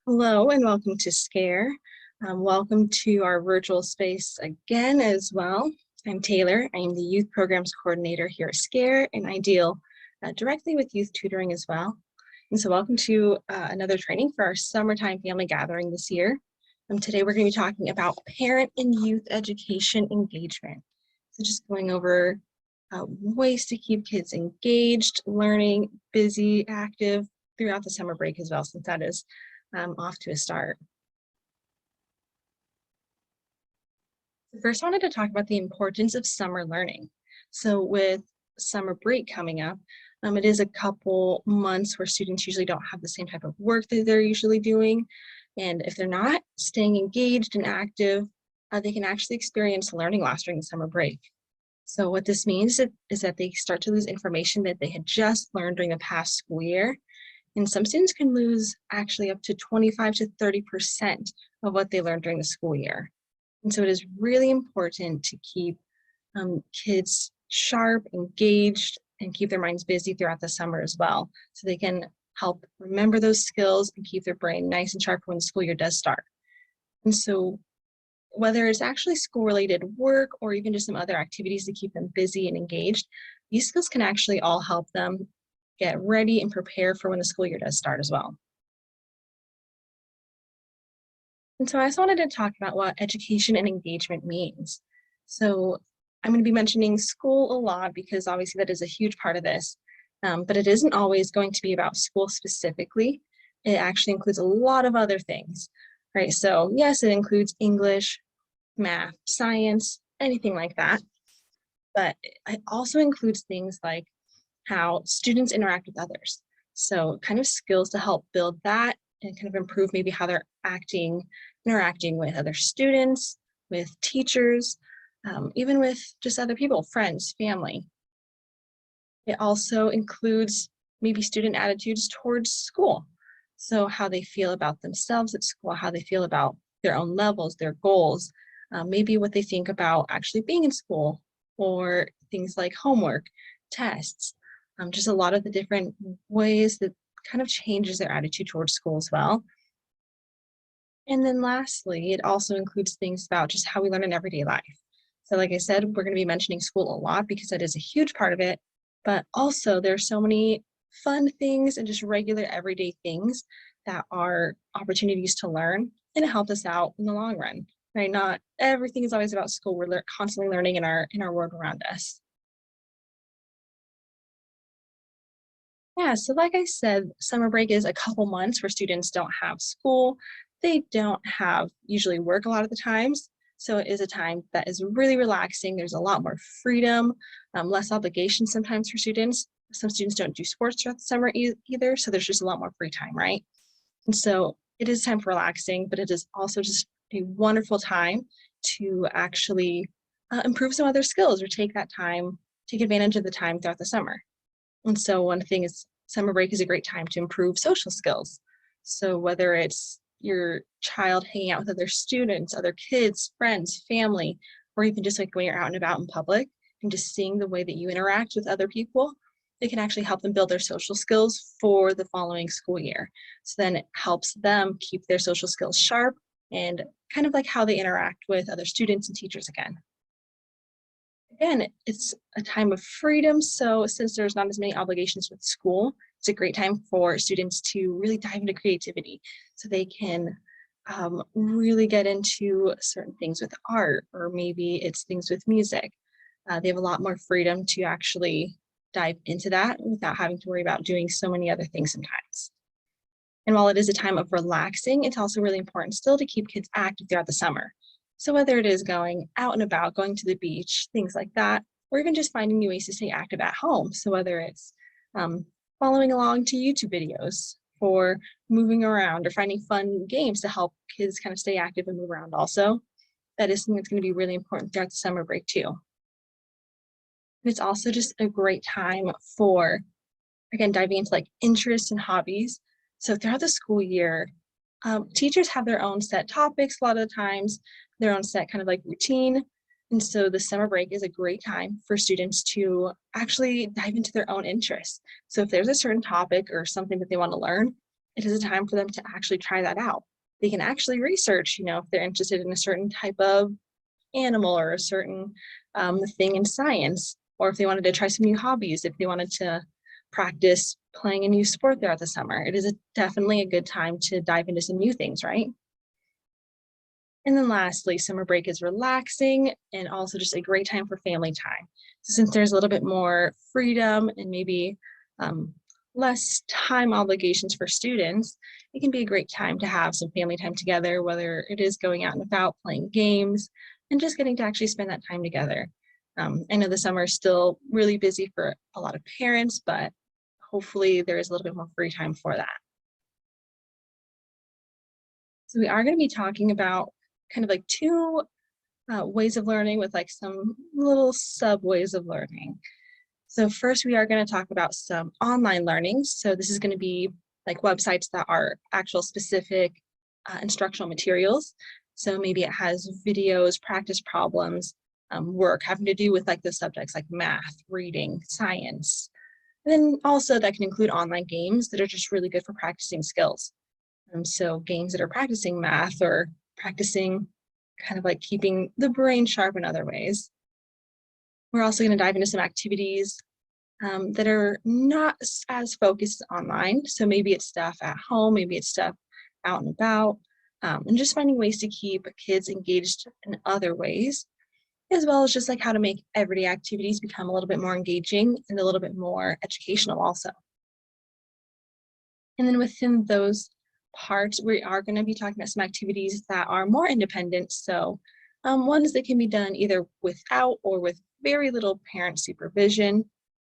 Hello and welcome to SCARE. Welcome to our virtual space again as well. I'm Taylor. I am the Youth Programs Coordinator here at SCARE, and I deal directly with youth tutoring as well. And so welcome to another training for our summertime family gathering this year. Today we're going to be talking about parent and youth education engagement. So just going over ways to keep kids engaged, learning, busy, active throughout the summer break as well, since that is off to a start. First, I wanted to talk about the importance of summer learning. So with summer break coming up, it is a couple months where students usually don't have the same type of work that they're usually doing. And if they're not staying engaged and active, they can actually experience learning loss during the summer break. So what this means is that they start to lose information that they had just learned during the past school year. And some students can lose actually up to 25 to 30% of what they learned during the school year. And so it is really important to keep kids sharp, engaged, and keep their minds busy throughout the summer as well, so they can help remember those skills and keep their brain nice and sharp when the school year does start. And so whether it's actually school-related work or even just some other activities to keep them busy and engaged, these skills can actually all help them get ready and prepare for when the school year does start as well. And so I just wanted to talk about what education and engagement means. So I'm going to be mentioning school a lot because obviously that is a huge part of this, but it isn't always going to be about school specifically. It actually includes a lot of other things, right? So yes, it includes English, math, science, anything like that. But it also includes things like how students interact with others. So kind of skills to help build that and kind of improve maybe how they're interacting with other students, with teachers, even with just other people, friends, family. It also includes maybe student attitudes towards school. So how they feel about themselves at school, how they feel about their own levels, their goals, maybe what they think about actually being in school, or things like homework, tests, just a lot of the different ways that kind of changes their attitude towards school as well. And then lastly, it also includes things about just how we learn in everyday life. So like I said, we're going to be mentioning school a lot because that is a huge part of it, but also there's so many fun things and just regular everyday things that are opportunities to learn and help us out in the long run, right? Not everything is always about school. We're constantly learning in our world around us. Yeah, so like I said, summer break is a couple months where students don't have school. They don't have usually work a lot of the times. So it is a time that is really relaxing. There's a lot more freedom, less obligation sometimes for students. Some students don't do sports throughout the summer either, so there's just a lot more free time, right? And so it is time for relaxing, but it is also just a wonderful time to actually improve some other skills or take advantage of the time throughout the summer. And so one thing is summer break is a great time to improve social skills. So whether it's your child hanging out with other students, other kids, friends, family, or even just like when you're out and about in public and just seeing the way that you interact with other people, it can actually help them build their social skills for the following school year. So then it helps them keep their social skills sharp and kind of like how they interact with other students and teachers again. Again, it's a time of freedom. So since there's not as many obligations with school, it's a great time for students to really dive into creativity. So they can really get into certain things with art, or maybe it's things with music. They have a lot more freedom to actually dive into that without having to worry about doing so many other things sometimes. And while it is a time of relaxing, it's also really important still to keep kids active throughout the summer. So whether it is going out and about, going to the beach, things like that, or even just finding new ways to stay active at home. So whether it's following along to YouTube videos for moving around or finding fun games to help kids kind of stay active and move around also, that is something that's going to be really important throughout the summer break too. And it's also just a great time for, again, diving into like interests and hobbies. So throughout the school year, teachers have their own set topics a lot of the times, their own set kind of like routine. And so the summer break is a great time for students to actually dive into their own interests. So if there's a certain topic or something that they want to learn, it is a time for them to actually try that out. They can actually research, if they're interested in a certain type of animal or a certain thing in science, or if they wanted to try some new hobbies, if they wanted to practice playing a new sport throughout the summer. It is definitely a good time to dive into some new things, right? And then lastly, summer break is relaxing and also just a great time for family time. So since there's a little bit more freedom and maybe um, less time obligations for students, it can be a great time to have some family time together, whether it is going out and about, playing games, and just getting to actually spend that time together. I know the summer is still really busy for a lot of parents, but hopefully there is a little bit more free time for that. So we are going to be talking about kind of like two ways of learning with like some little sub ways of learning. So first we are going to talk about some online learning. So this is going to be like websites that are actual specific instructional materials. So maybe it has videos, practice problems, work having to do with like the subjects like math, reading, science. And then also that can include online games that are just really good for practicing skills. So games that are practicing math or practicing kind of like keeping the brain sharp in other ways. We're also going to dive into some activities that are not as focused online. So maybe it's stuff at home, maybe it's stuff out and about, and just finding ways to keep kids engaged in other ways, as well as just like how to make everyday activities become a little bit more engaging and a little bit more educational also. And then within those parts, we are going to be talking about some activities that are more independent. So ones that can be done either without or with very little parent supervision,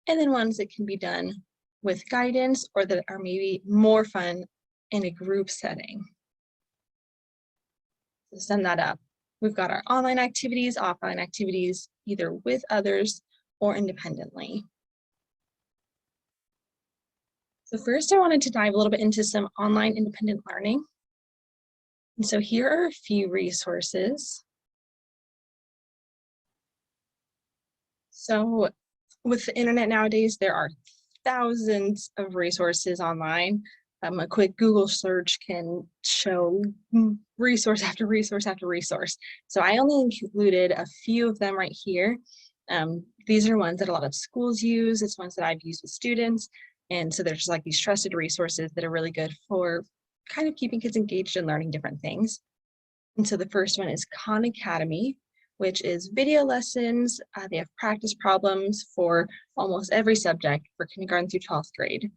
and then ones that can be done with guidance or that are maybe more fun in a group setting. So sum that up. We've got our online activities, offline activities, either with others or independently. So first I wanted to dive a little bit into some online independent learning. And so here are a few resources. So with the internet nowadays, there are thousands of resources online. A quick Google search can show resource after resource after resource. So I only included a few of them right here. These are ones that a lot of schools use. It's ones that I've used with students. And so there's like these trusted resources that are really good for kind of keeping kids engaged and learning different things. And so the first one is Khan Academy, which is video lessons. They have practice problems for almost every subject for kindergarten through 12th grade.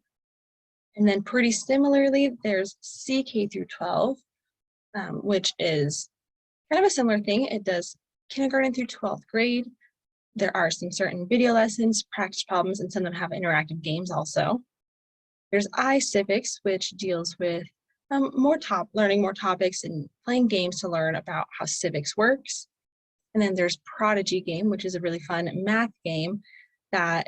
And then pretty similarly, there's CK through 12, which is kind of a similar thing. It does kindergarten through 12th grade. There are some certain video lessons, practice problems, and some of them have interactive games also. There's iCivics, which deals with learning more topics and playing games to learn about how civics works. And then there's Prodigy Game, which is a really fun math game that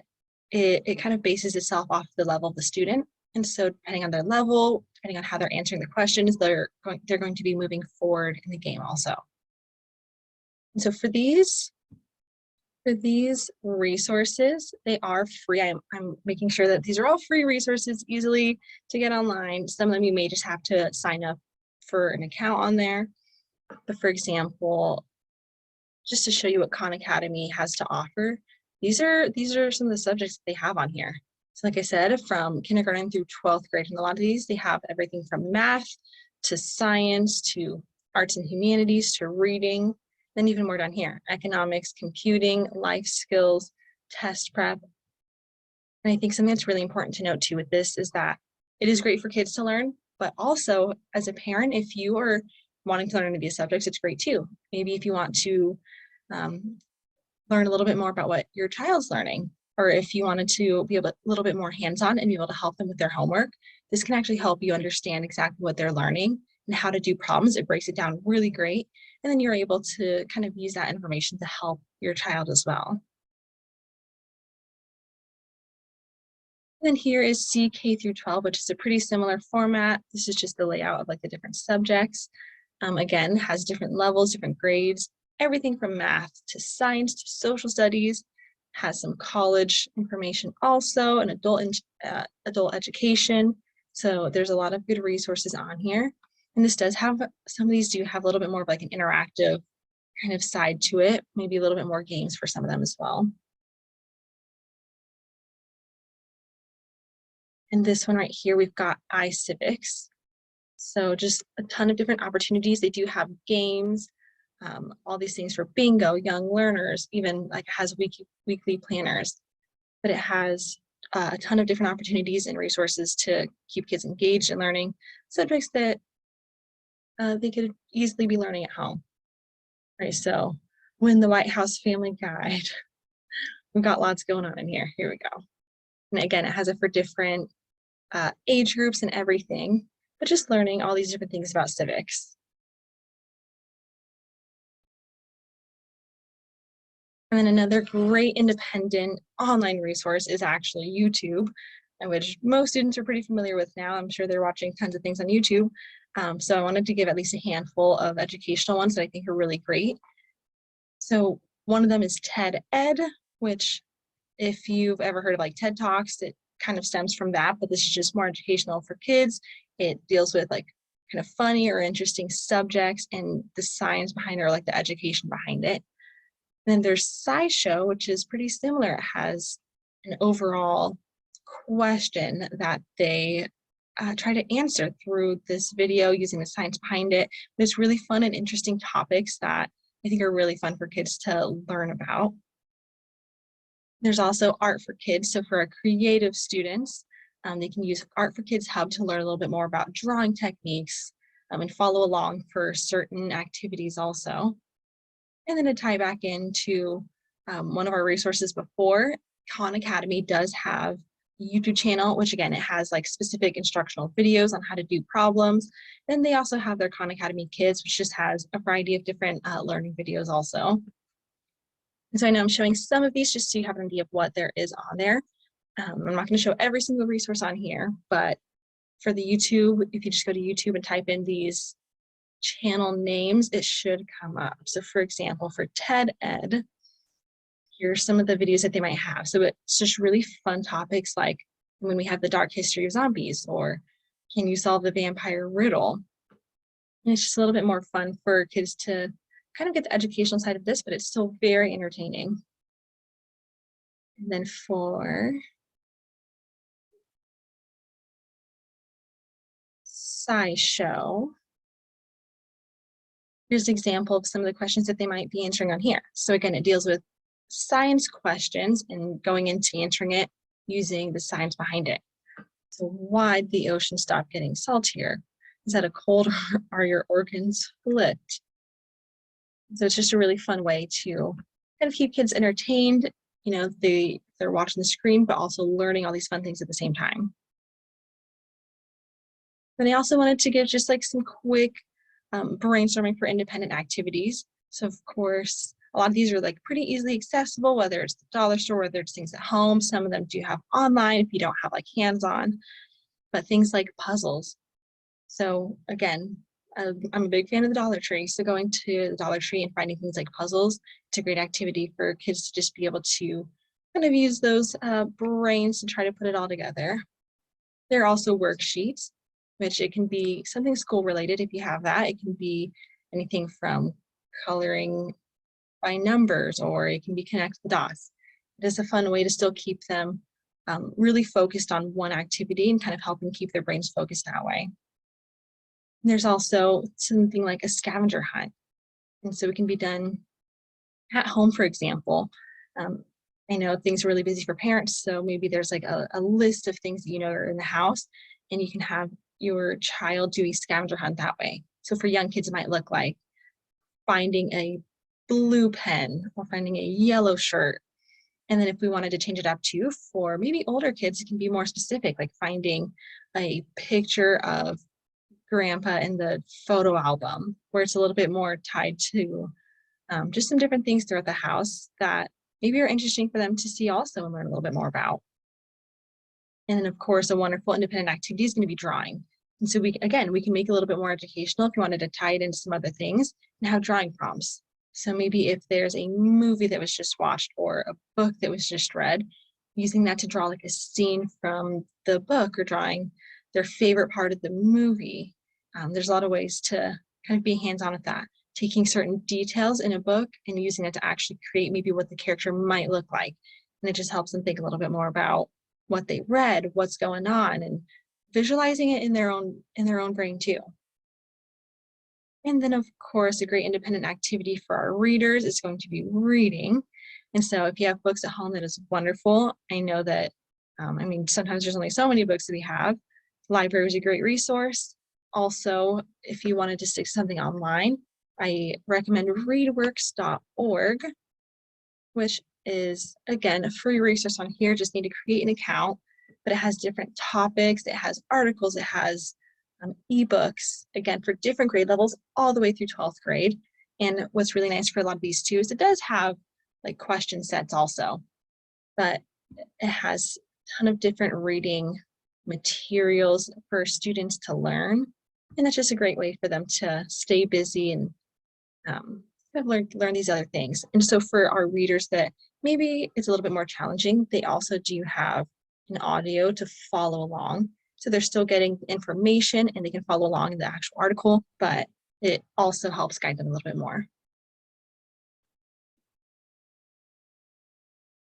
it kind of bases itself off the level of the student. And so depending on their level, depending on how they're answering the questions, they're going to be moving forward in the game also. And so for these resources, they are free. I'm making sure that these are all free resources, easily to get online. Some of them you may just have to sign up for an account on there. But for example, just to show you what Khan Academy has to offer, these are some of the subjects that they have on here. So like I said, from kindergarten through 12th grade, and a lot of these, they have everything from math to science to arts and humanities to reading, then even more down here, economics, computing, life skills, test prep. And I think something that's really important to note too with this is that it is great for kids to learn, but also as a parent, if you are wanting to learn any of these subjects, it's great too. Maybe if you want to learn a little bit more about what your child's learning, or if you wanted to be a little bit more hands-on and be able to help them with their homework, this can actually help you understand exactly what they're learning and how to do problems. It breaks it down really great. And then you're able to kind of use that information to help your child as well. And then here is CK through 12, which is a pretty similar format. This is just the layout of like the different subjects. Again, has different levels, different grades, everything from math to science to social studies, has some college information also, and adult education, So there's a lot of good resources on here. And this does have, some of these do have a little bit more of like an interactive kind of side to it, maybe a little bit more games for some of them as well. And this one right here, we've got iCivics. So just a ton of different opportunities. They do have games, all these things for bingo, young learners, even like it has weekly planners, but it has a ton of different opportunities and resources to keep kids engaged in learning subjects that they could easily be learning at home. Right, so Win the White House Family Guide. We've got lots going on in here. Here we go. And again, it has it for different age groups and everything, but just learning all these different things about civics. And then another great independent online resource is actually YouTube, which most students are pretty familiar with now. I'm sure they're watching tons of things on YouTube. So I wanted to give at least a handful of educational ones that I think are really great. So one of them is TED Ed, which if you've ever heard of like TED Talks, it kind of stems from that, but this is just more educational for kids. It deals with like kind of funny or interesting subjects and the science behind it, or like the education behind it. Then there's SciShow, which is pretty similar. It has an overall question that they try to answer through this video using the science behind it. There's really fun and interesting topics that I think are really fun for kids to learn about. There's also Art for Kids. So for our creative students, they can use Art for Kids Hub to learn a little bit more about drawing techniques and follow along for certain activities also. And then to tie back into one of our resources before, Khan Academy does have a YouTube channel, which again, it has like specific instructional videos on how to do problems. Then they also have their Khan Academy Kids, which just has a variety of different learning videos also. And so I know I'm showing some of these just so you have an idea of what there is on there. I'm not going to show every single resource on here, but for the YouTube, if you just go to YouTube and type in these channel names, it should come up. So for example, for TED Ed, here's some of the videos that they might have. So it's just really fun topics like when we have the dark history of zombies, or can you solve the vampire riddle? And it's just a little bit more fun for kids to kind of get the educational side of this, but it's still very entertaining. And then for SciShow, here's an example of some of the questions that they might be answering on here. So again, it deals with science questions and going into answering it using the science behind it. So why did the ocean stop getting saltier? Is that a cold or are your organs flipped? So it's just a really fun way to kind of keep kids entertained. You know, they're watching the screen, but also learning all these fun things at the same time. Then I also wanted to give just like some quick brainstorming for independent activities. So of course, a lot of these are like pretty easily accessible, whether it's the dollar store, whether it's things at home. Some of them do have online if you don't have like hands-on, but things like puzzles. So again, I'm a big fan of the Dollar Tree. So going to the Dollar Tree and finding things like puzzles, it's a great activity for kids to just be able to kind of use those brains to try to put it all together. There are also worksheets, which it can be something school related if you have that. It can be anything from coloring by numbers, or it can be connect the dots. It is a fun way to still keep them really focused on one activity and kind of help them keep their brains focused that way. There's also something like a scavenger hunt. And so it can be done at home, for example. I know things are really busy for parents, so maybe there's like a list of things that you know are in the house, and you can have your child do a scavenger hunt that way. So for young kids, it might look like finding a blue pen or finding a yellow shirt. And then if we wanted to change it up to for maybe older kids, it can be more specific, like finding a picture of grandpa in the photo album, where it's a little bit more tied to just some different things throughout the house that maybe are interesting for them to see also and learn a little bit more about. And then of course, a wonderful independent activity is going to be drawing. And so we can make it a little bit more educational if you wanted to tie it into some other things and have drawing prompts. So maybe if there's a movie that was just watched or a book that was just read, using that to draw like a scene from the book, or drawing their favorite part of the movie. There's a lot of ways to kind of be hands-on with that, taking certain details in a book and using it to actually create maybe what the character might look like. And it just helps them think a little bit more about what they read, what's going on, and visualizing it in their own brain too. And then, of course, a great independent activity for our readers is going to be reading. And so if you have books at home, that is wonderful. I know that, sometimes there's only so many books that we have. Library is a great resource. Also, if you wanted to stick to something online, I recommend readworks.org, which is, again, a free resource on here. Just need to create an account, but it has different topics. It has articles. It has ebooks, again, for different grade levels, all the way through 12th grade. And what's really nice for a lot of these too is it does have like question sets also, but it has a ton of different reading materials for students to learn. And that's just a great way for them to stay busy and learn these other things. And so for our readers that maybe it's a little bit more challenging, they also do have an audio to follow along. So they're still getting information and they can follow along in the actual article, but it also helps guide them a little bit more.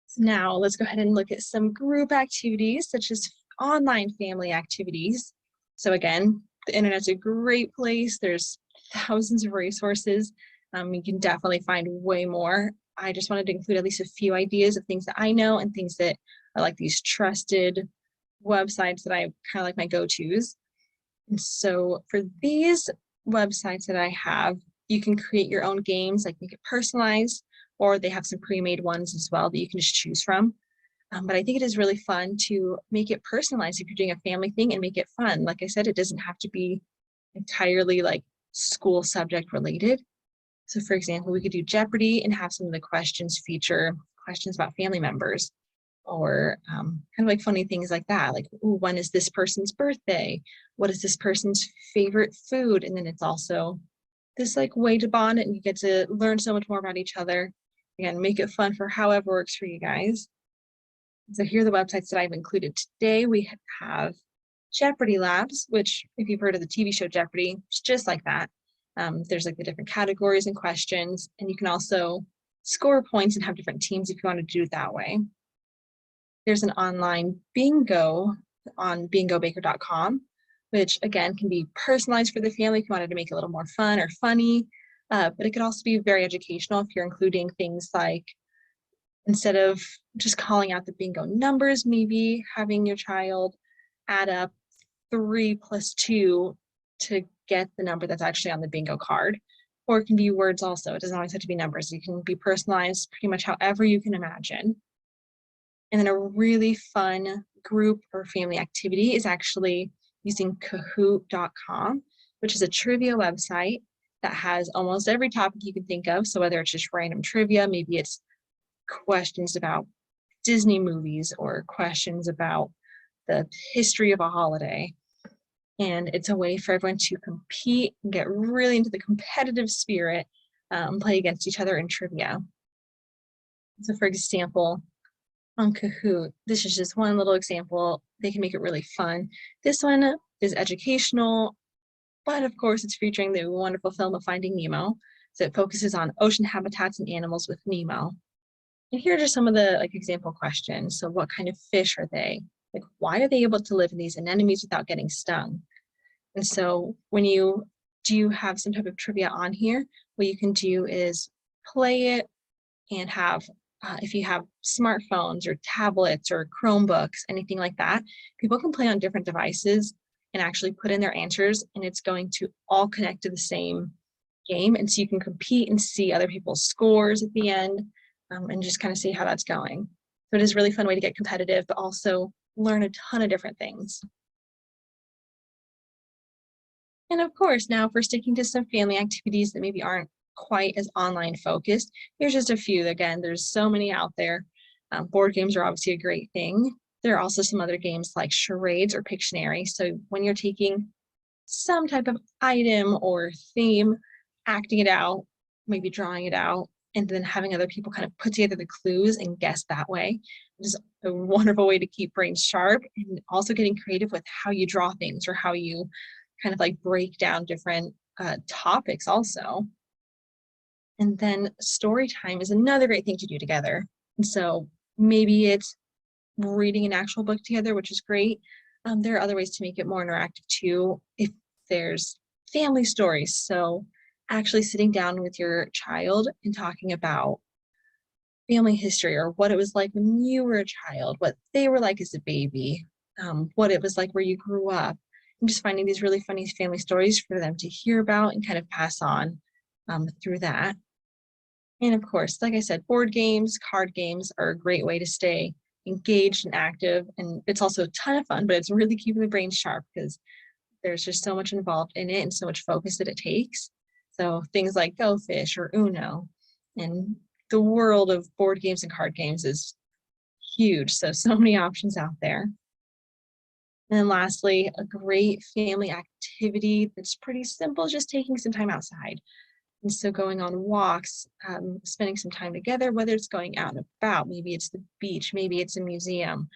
So now let's go ahead and look at some group activities, such as online family activities. So again, the internet's a great place. There's thousands of resources. You can definitely find way more. I just wanted to include at least a few ideas of things that I know and things that are like these trusted websites that I kind of like my go-tos. And so for these websites that I have, you can create your own games, like make it personalized, or they have some pre-made ones as well that you can just choose from. But I think it is really fun to make it personalized if you're doing a family thing and make it fun. Like I said, it doesn't have to be entirely like school subject related. So for example, we could do Jeopardy and have some of the questions feature questions about family members, or kind of like funny things like that. Like, ooh, when is this person's birthday? What is this person's favorite food? And then it's also this like way to bond and you get to learn so much more about each other. Again, make it fun for however works for you guys. So here are the websites that I've included today. We have Jeopardy Labs, which if you've heard of the TV show Jeopardy, it's just like that. There's like the different categories and questions, and you can also score points and have different teams if you want to do it that way. There's an online bingo on bingobaker.com, which again can be personalized for the family if you wanted to make it a little more fun or funny, but it could also be very educational if you're including things like, instead of just calling out the bingo numbers, maybe having your child add up 3 plus 2 to get the number that's actually on the bingo card. Or it can be words also. It doesn't always have to be numbers. It can be personalized pretty much however you can imagine. And then a really fun group or family activity is actually using Kahoot.com, which is a trivia website that has almost every topic you can think of. So whether it's just random trivia, maybe it's questions about Disney movies or questions about the history of a holiday. And it's a way for everyone to compete and get really into the competitive spirit, play against each other in trivia. So for example, on Kahoot, this is just one little example. They can make it really fun. This one is educational, but of course it's featuring the wonderful film of Finding Nemo. So it focuses on ocean habitats and animals with Nemo. And here are just some of the like example questions. So what kind of fish are they? Like, why are they able to live in these anemones without getting stung? And so when you do have some type of trivia on here, what you can do is play it and have, if you have smartphones or tablets or Chromebooks, anything like that, people can play on different devices and actually put in their answers, and it's going to all connect to the same game. And so you can compete and see other people's scores at the end, and just kind of see how that's going. So it is a really fun way to get competitive, but also learn a ton of different things. And of course, now if we're sticking to some family activities that maybe aren't quite as online focused, here's just a few. Again, there's so many out there. Board games are obviously a great thing. There are also some other games like charades or Pictionary. So when you're taking some type of item or theme, acting it out, maybe drawing it out, and then having other people kind of put together the clues and guess that way, which is a wonderful way to keep brains sharp, and also getting creative with how you draw things or how you kind of like break down different topics also. And then story time is another great thing to do together. And so maybe it's reading an actual book together, which is great. There are other ways to make it more interactive too. If there's family stories, so actually sitting down with your child and talking about family history or what it was like when you were a child, what they were like as a baby, what it was like where you grew up, and just finding these really funny family stories for them to hear about and kind of pass on through that. And of course, like I said, board games, card games are a great way to stay engaged and active. And it's also a ton of fun, but it's really keeping the brain sharp because there's just so much involved in it and so much focus that it takes. So things like Go Fish or Uno, and the world of board games and card games is huge. So many options out there. And then lastly, a great family activity that's pretty simple, just taking some time outside. And so going on walks, spending some time together, whether it's going out and about, maybe it's the beach, maybe it's a museum.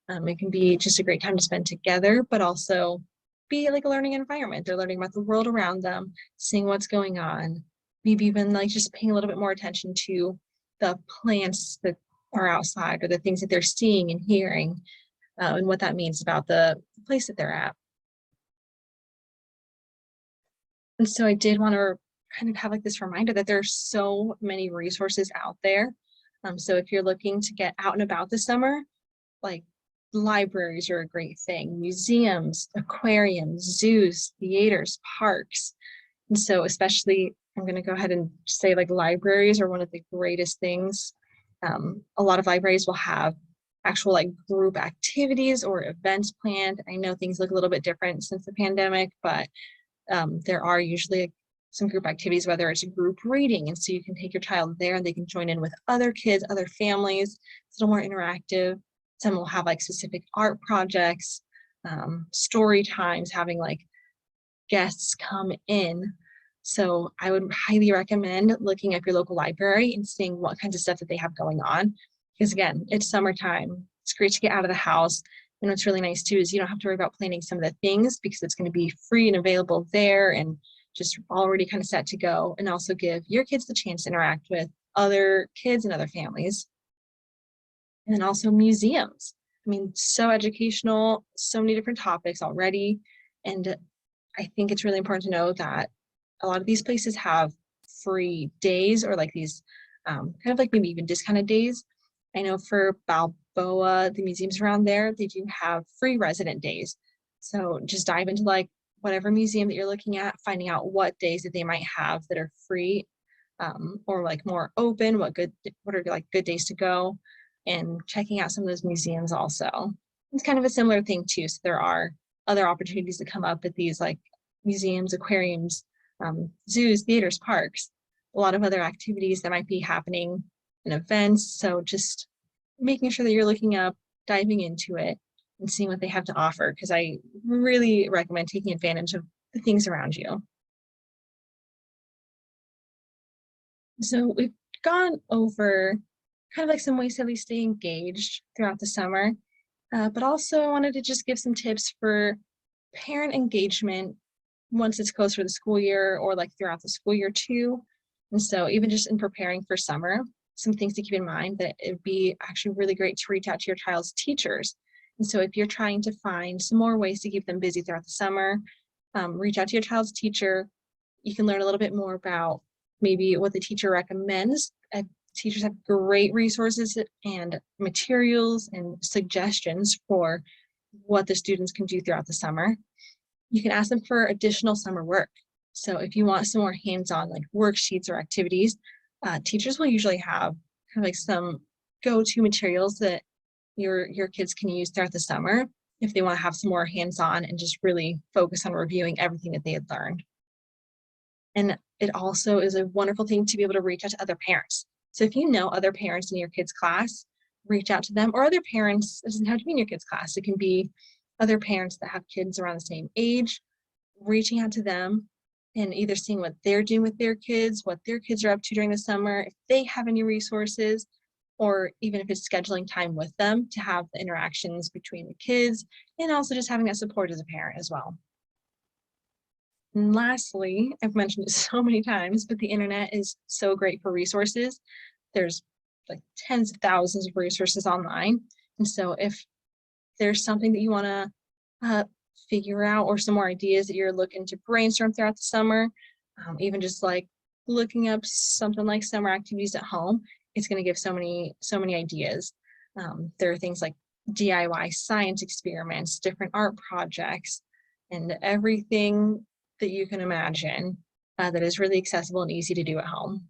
It can be just a great time to spend together, but also be like a learning environment. They're learning about the world around them, seeing what's going on, maybe even like just paying a little bit more attention to the plants that are outside or the things that they're seeing and hearing, and what that means about the place that they're at. And so I did want to kind of have like this reminder that there's so many resources out there. So if you're looking to get out and about this summer, like libraries are a great thing, museums, aquariums, zoos, theaters, parks. And so especially, I'm going to go ahead and say like libraries are one of the greatest things. A lot of libraries will have actual like group activities or events planned. I know things look a little bit different since the pandemic, but there are usually some group activities, whether it's a group reading, and so you can take your child there and they can join in with other kids, other families. It's a little more interactive. Some will have like specific art projects, story times, having like guests come in. So I would highly recommend looking up your local library and seeing what kinds of stuff that they have going on. Because again, it's summertime. It's great to get out of the house. And what's really nice too is you don't have to worry about planning some of the things because it's going to be free and available there and just already kind of set to go, and also give your kids the chance to interact with other kids and other families. And then also museums. I mean, so educational, so many different topics already. And I think it's really important to know that a lot of these places have free days or like these kind of like maybe even discounted days. I know for Balboa, the museums around there, they do have free resident days. So just dive into like whatever museum that you're looking at, finding out what days that they might have that are free, or like more open, what are like good days to go, and checking out some of those museums also. It's kind of a similar thing too. So there are other opportunities that come up at these like museums, aquariums, zoos, theaters, parks, a lot of other activities that might be happening and events. So just making sure that you're looking up, diving into it, and seeing what they have to offer, because I really recommend taking advantage of the things around you. So we've gone over kind of like some ways to at least stay engaged throughout the summer, but also I wanted to just give some tips for parent engagement once it's closer to the school year or like throughout the school year too. And so even just in preparing for summer, some things to keep in mind that it'd be actually really great to reach out to your child's teachers. And so if you're trying to find some more ways to keep them busy throughout the summer, reach out to your child's teacher. You can learn a little bit more about maybe what the teacher recommends. Teachers have great resources and materials and suggestions for what the students can do throughout the summer. You can ask them for additional summer work. So if you want some more hands-on like worksheets or activities, teachers will usually have kind of like some go-to materials that your kids can use throughout the summer if they want to have some more hands-on and just really focus on reviewing everything that they had learned. And it also is a wonderful thing to be able to reach out to other parents. So if you know other parents in your kids' class, reach out to them, or other parents. It doesn't have to be in your kids' class. It can be other parents that have kids around the same age, reaching out to them and either seeing what they're doing with their kids, what their kids are up to during the summer, if they have any resources, or even if it's scheduling time with them to have the interactions between the kids, and also just having that support as a parent as well. And lastly, I've mentioned it so many times, but the internet is so great for resources. There's like tens of thousands of resources online. And so if there's something that you want to figure out, or some more ideas that you're looking to brainstorm throughout the summer, even just like looking up something like summer activities at home, it's going to give so many ideas. There are things like DIY science experiments, different art projects, and everything that you can imagine that is really accessible and easy to do at home.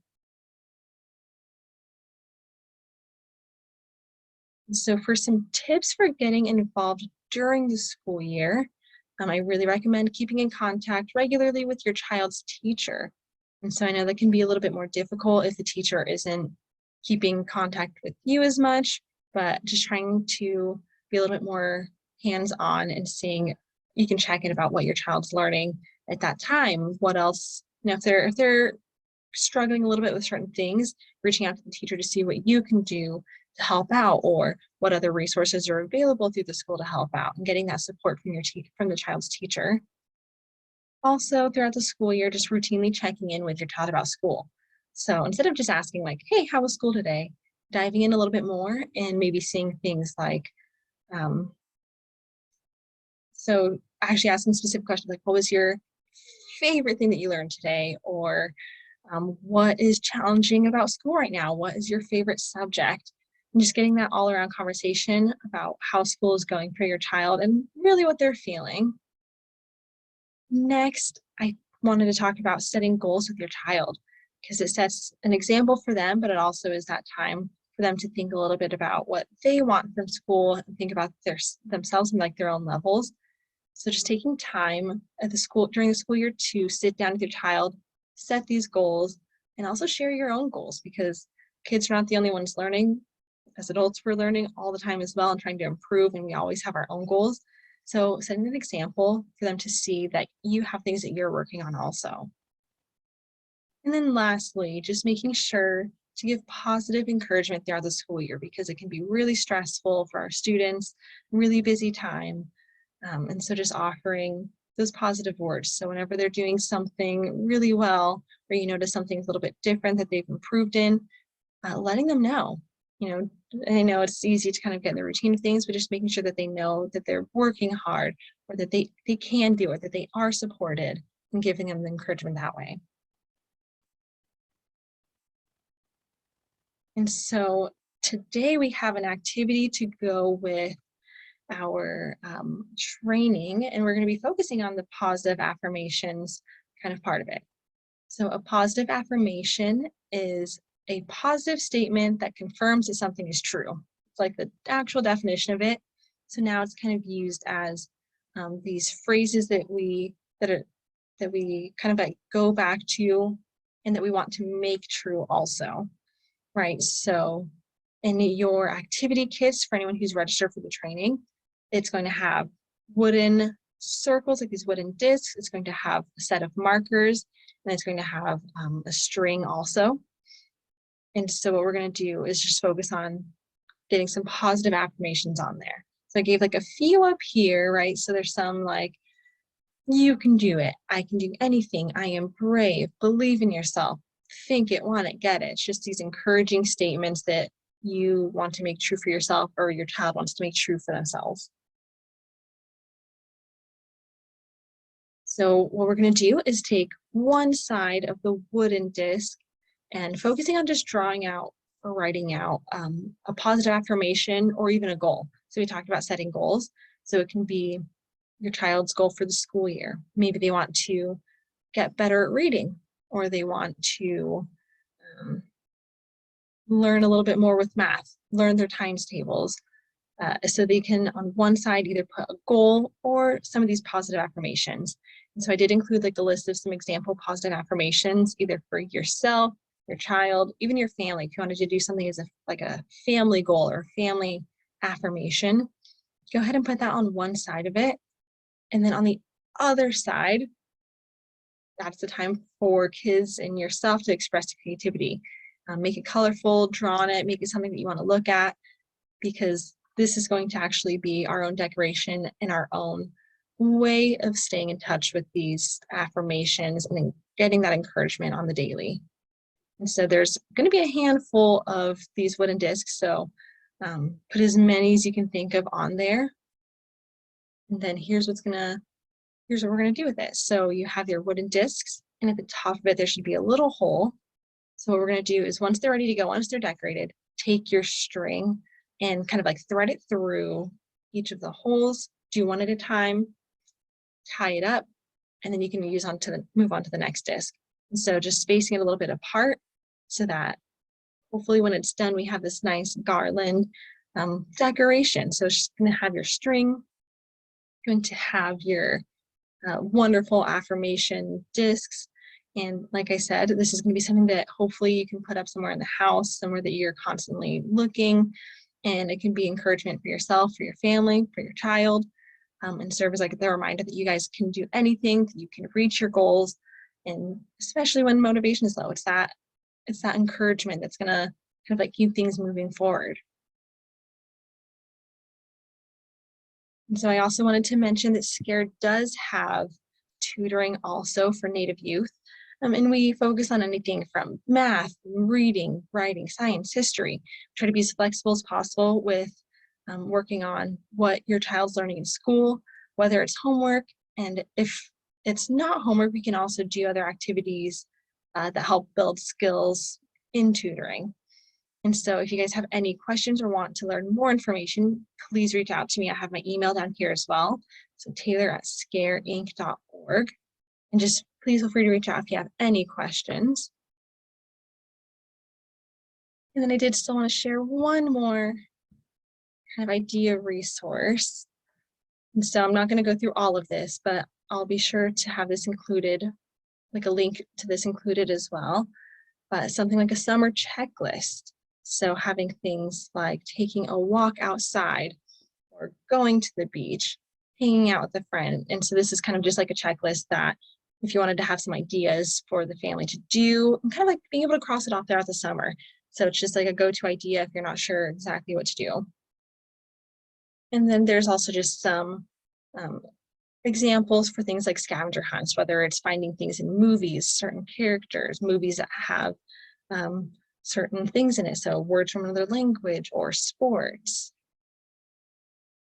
So for some tips for getting involved during the school year, I really recommend keeping in contact regularly with your child's teacher. And so I know that can be a little bit more difficult if the teacher isn't keeping contact with you as much, but just trying to be a little bit more hands-on and seeing, you can check in about what your child's learning at that time. What else, if they're struggling a little bit with certain things, reaching out to the teacher to see what you can do to help out, or what other resources are available through the school to help out, and getting that support from from the child's teacher. Also, throughout the school year, just routinely checking in with your child about school. So instead of just asking like, hey, how was school today? Diving in a little bit more and maybe seeing things like, um, so actually asking specific questions like, what was your favorite thing that you learned today? Or what is challenging about school right now? What is your favorite subject? And just getting that all around conversation about how school is going for your child and really what they're feeling. Next, I wanted to talk about setting goals with your child, because it sets an example for them, but it also is that time for them to think a little bit about what they want from school and think about themselves and like their own levels. So just taking time at the school during the school year to sit down with your child, set these goals, and also share your own goals, because kids are not the only ones learning. As adults, we're learning all the time as well and trying to improve, and we always have our own goals. So setting an example for them to see that you have things that you're working on also. And then lastly, just making sure to give positive encouragement throughout the school year, because it can be really stressful for our students, really busy time. And so just offering those positive words. So whenever they're doing something really well, or you notice something's a little bit different that they've improved in, letting them know. I know it's easy to kind of get in the routine of things, but just making sure that they know that they're working hard, or that they can do it, that they are supported, and giving them the encouragement that way. And so today we have an activity to go with our training, and we're going to be focusing on the positive affirmations kind of part of it. So a positive affirmation is a positive statement that confirms that something is true. It's like the actual definition of it. So now it's kind of used as these phrases that we kind of like go back to, and that we want to make true also, right? So in your activity kits, for anyone who's registered for the training, it's going to have wooden circles, like these wooden discs. It's going to have a set of markers, and it's going to have a string also. And so what we're going to do is just focus on getting some positive affirmations on there. So I gave like a few up here, right? So there's some like, you can do it. I can do anything. I am brave. Believe in yourself. Think it, want it, get it. It's just these encouraging statements that you want to make true for yourself, or your child wants to make true for themselves. So what we're going to do is take one side of the wooden disc and focusing on just drawing out or writing out a positive affirmation or even a goal. So we talked about setting goals. So it can be your child's goal for the school year. Maybe they want to get better at reading, or they want to learn a little bit more with math, learn their times tables. So they can, on one side, either put a goal or some of these positive affirmations. And so I did include like the list of some example positive affirmations, either for yourself, your child, even your family. If you wanted to do something as like a family goal or family affirmation, go ahead and put that on one side of it. And then on the other side, That's the time for kids and yourself to express creativity. Make it colorful, draw on it, make it something that you want to look at, because this is going to actually be our own decoration and our own way of staying in touch with these affirmations and then getting that encouragement on the daily. And so there's going to be a handful of these wooden discs. So put as many as you can think of on there. And then here's what we're gonna do with it. So you have your wooden discs, and at the top of it, there should be a little hole. So what we're gonna do is once they're ready to go, once they're decorated, take your string and kind of like thread it through each of the holes, do one at a time, tie it up, and then you can move on to the next disc. And so just spacing it a little bit apart so that hopefully when it's done, we have this nice garland decoration. So it's just gonna have your string, going to have your wonderful affirmation discs. And like I said, this is going to be something that hopefully you can put up somewhere in the house, somewhere that you're constantly looking. And it can be encouragement for yourself, for your family, for your child, and serve as like the reminder that you guys can do anything, you can reach your goals. And especially when motivation is low, it's that encouragement that's going to kind of like keep things moving forward. And so I also wanted to mention that SCARE does have tutoring also for Native youth. And we focus on anything from math, reading, writing, science, history. Try to be as flexible as possible with working on what your child's learning in school, whether it's homework. And if it's not homework, we can also do other activities that help build skills in tutoring. And so if you guys have any questions or want to learn more information, please reach out to me. I have my email down here as well. So taylor@scareinc.org. And just please feel free to reach out if you have any questions. And then I did still want to share one more kind of idea resource. And so I'm not going to go through all of this, but I'll be sure to have this included, like a link to this included as well. But something like a summer checklist. So having things like taking a walk outside or going to the beach, hanging out with a friend. And so this is kind of just like a checklist that if you wanted to have some ideas for the family to do, and kind of like being able to cross it off throughout the summer. So it's just like a go-to idea if you're not sure exactly what to do. And then there's also just some examples for things like scavenger hunts, whether it's finding things in movies, certain characters, movies that have certain things in it. So words from another language or sports.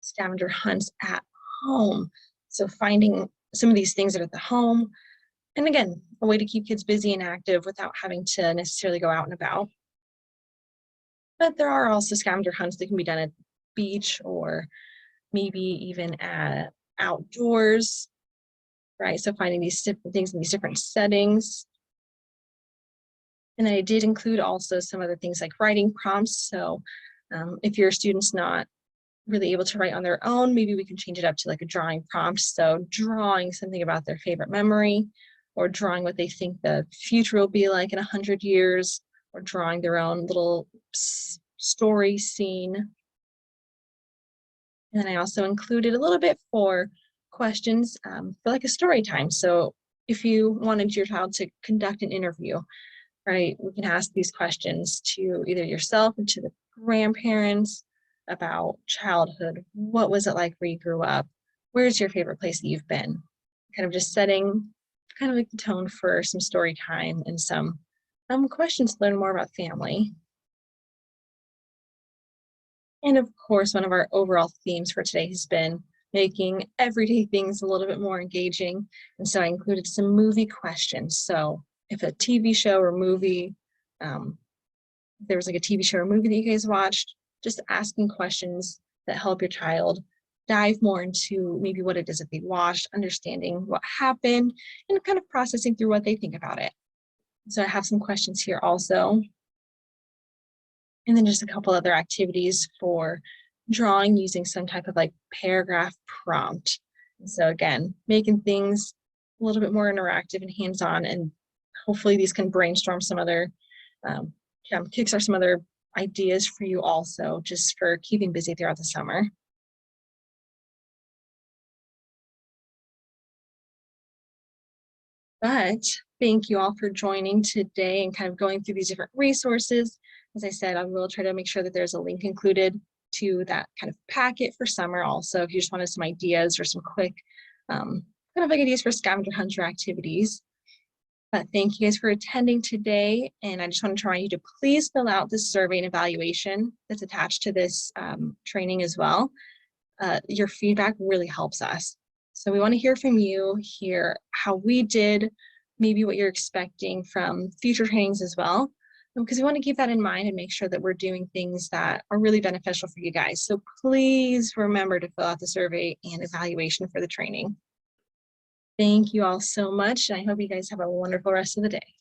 Scavenger hunts at home. So finding some of these things that are at the home. And again, a way to keep kids busy and active without having to necessarily go out and about. But there are also scavenger hunts that can be done at the beach or maybe even at outdoors, right? So finding these different things in these different settings. And then I did include also some other things like writing prompts. So if your student's not really able to write on their own, maybe we can change it up to like a drawing prompt. So drawing something about their favorite memory, or drawing what they think the future will be like in 100 years, or drawing their own little story scene. And then I also included a little bit for questions for like a story time. So if you wanted your child to conduct an interview, right, we can ask these questions to either yourself or to the grandparents about childhood. What was it like where you grew up? Where's your favorite place that you've been? Kind of just setting kind of like the tone for some story time and some questions to learn more about family. And of course, one of our overall themes for today has been making everyday things a little bit more engaging. And so I included some movie questions. So if a TV show or movie, there was like a TV show or movie that you guys watched, just asking questions that help your child dive more into maybe what it is that they watched, understanding what happened, and kind of processing through what they think about it. So I have some questions here also. And then just a couple other activities for drawing using some type of like paragraph prompt. And so again, making things a little bit more interactive and hands-on, and hopefully these can brainstorm some other, kickstart some other ideas for you also, just for keeping busy throughout the summer. But thank you all for joining today and kind of going through these different resources. As I said, I will try to make sure that there's a link included to that kind of packet for summer also, if you just wanted some ideas or some quick kind of like ideas for scavenger hunter activities. But thank you guys for attending today. And I just wanted to remind you to please fill out this survey and evaluation that's attached to this training as well. Your feedback really helps us. So we want to hear from you, hear how we did, maybe what you're expecting from future trainings as well, because we want to keep that in mind and make sure that we're doing things that are really beneficial for you guys. So please remember to fill out the survey and evaluation for the training. Thank you all so much. And I hope you guys have a wonderful rest of the day.